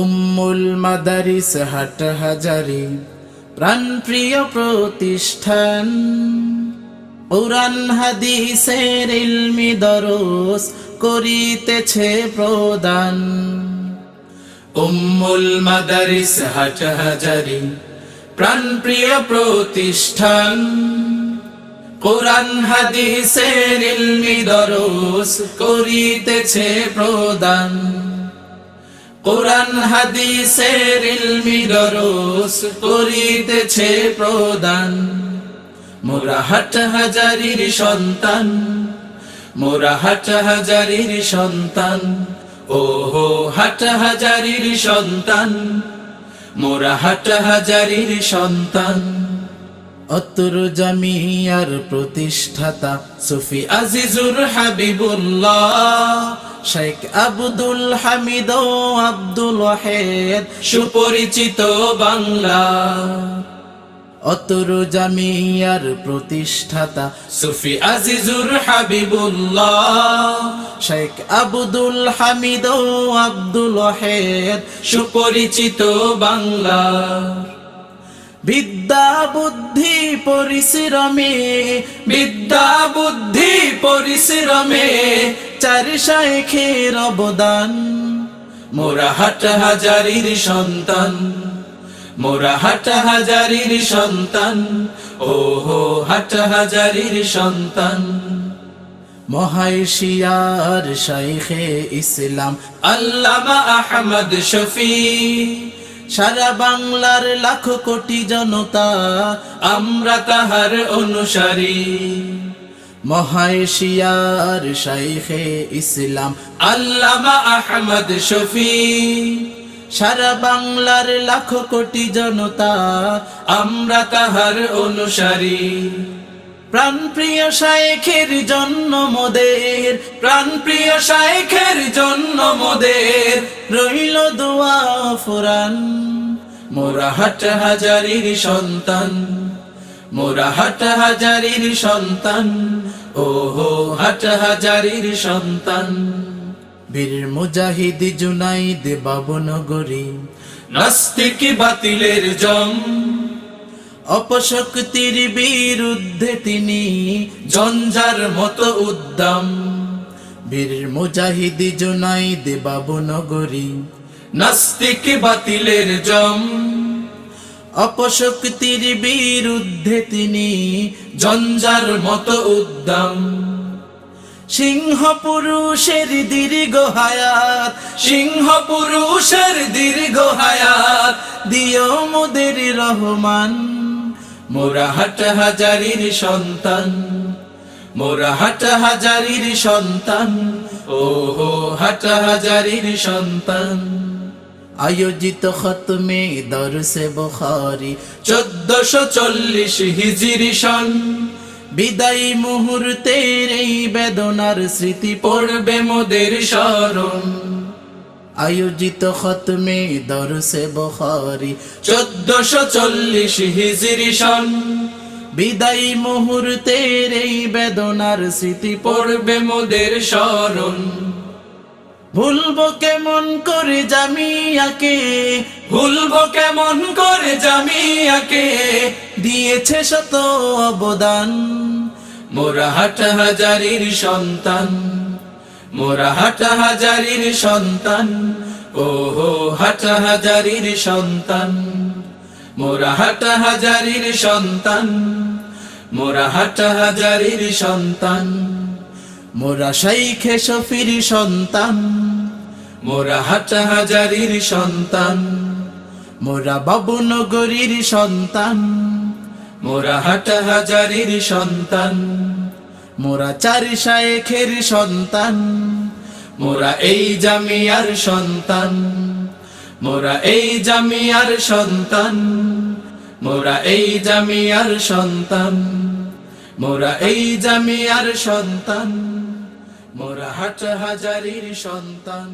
উম্মুল মাদারিস হাটহাজারী প্রাণপ্রিয় প্রতিষ্ঠান, কুরআন হাদিসের ইলমি দরস করিতেছে প্রদান। উম্মুল মাদারিস হাটহাজারী প্রাণপ্রিয় প্রতিষ্ঠান, কুরআন হাদিসের ইলমি দরস করিতেছে প্রদান। কুরআন হাদিসের ইলমি দরস করিতেছে প্রদান। মোরা হাটহাজারীর সন্তান, মোরা হাটহাজারীর সন্তান, ওহো হাটহাজারীর সন্তান, মোরা হাটহাজারীর সন্তান। অতর জামিয়ার প্রতিষ্ঠাতা সুফি আজিজুর হাবিবুল্লাহ, শেখ আব্দুল হামিদ ও আব্দুল ওয়াহেদ সুপরিচিত বাংলা। অতর জামিয়ার প্রতিষ্ঠাতা সুফি আজিজুর হাবিবুল্লাহ, শেখ আব্দুল হামিদ ও আব্দুল ওয়াহেদ সুপরিচিত বাংলা। বিদ্যা বুদ্ধি পরিশ্রমে, বিদ্যা বুদ্ধি পরিশ্রমে চার শাইখের অবদান। মোরা হাটহাজারীর সন্তান, মোরা হাটহাজারীর সন্তান, ওহো হাটহাজারীর সন্তান। মহাশিয়ার শাইখে ইসলাম আল্লামা আহমদ শফি, সারা বাংলার লাখ কোটি জনতা আমরা তাহার অনুসারী। মহাশিয়ার শাইখে ইসলাম আল্লামা আহমদ শফি, সারা বাংলার লাখ কোটি জনতা আমরা তাহার অনুসারী। প্রাণপ্রিয় শাইখের জন্য মোদের, প্রাণপ্রিয় শাইখের জন্য মোদের রইল দোয়া ফুরান। মোরা হাটহাজারীর সন্তান, মোরা হাটহাজারীর সন্তান, ওহো হাটহাজারীর সন্তান। বীর মুজাহিদ জুনাইদ বাবুনগরী, নাস্তিক বাতিলের জম, অপশক্তির বিরুদ্ধে তিনি জঞ্জার মতো উদ্যম। বীর মুজাহিদ জুনাইদ বাবুনগরী, নাস্তিক বাতিলের জম, অপশক্তির বিরুদ্ধে তিনি জঞ্জার মতো উদ্যম। সিংহ পুরুষের দীর্ঘ হায়াত, সিংহ পুরুষের দীর্ঘ হায়াত দিও মোদের রহমান। মোরা হাটহাজারীর সন্তান, মোরা হাটহাজারীর সন্তান, ওহো হাটহাজারীর সন্তান। আয়োজিত খতমে দরসে বুখারী 1440 হিজরি সন, বিদায়ী মুহূর্তের এই বেদনার স্মৃতি পড়বে মোদের স্মরণ। আয়োজিত খতমে দরসে বুখারী 1440 হিজরি সন, বিদায়ী মুহূর্তের এই বেদনার স্মৃতি পড়বে মোদের স্মরণ। ভুলবো কেমন করে জামিয়াকে, ভুলবো কেমন করে জামিয়াকে দিয়েছে শত অবদান। মোরা হাটহাজারীর সন্তান, মোরা হাটহাজারীর সন্তান, ওহো হাটহাজারীর সন্তান। মোরা হাটহাজারীর সন্তান, মোরা হাটহাজারীর সন্তান। মোরা শাইখে শফির সন্তান, মোরা হাটহাজারীর সন্তান। মোরা বাবুনগরীর সন্তান, মোরা হাটহাজারীর সন্তান। মোরা চার শাইখের সন্তান, মোরা এই জামিয়ার সন্তান, মোরা এই জামিয়ার সন্তান, মোরা এই জামিয়ার সন্তান, মোরা এই জামিয়ার সন্তান, মোরা হাটহাজারীর সন্তান।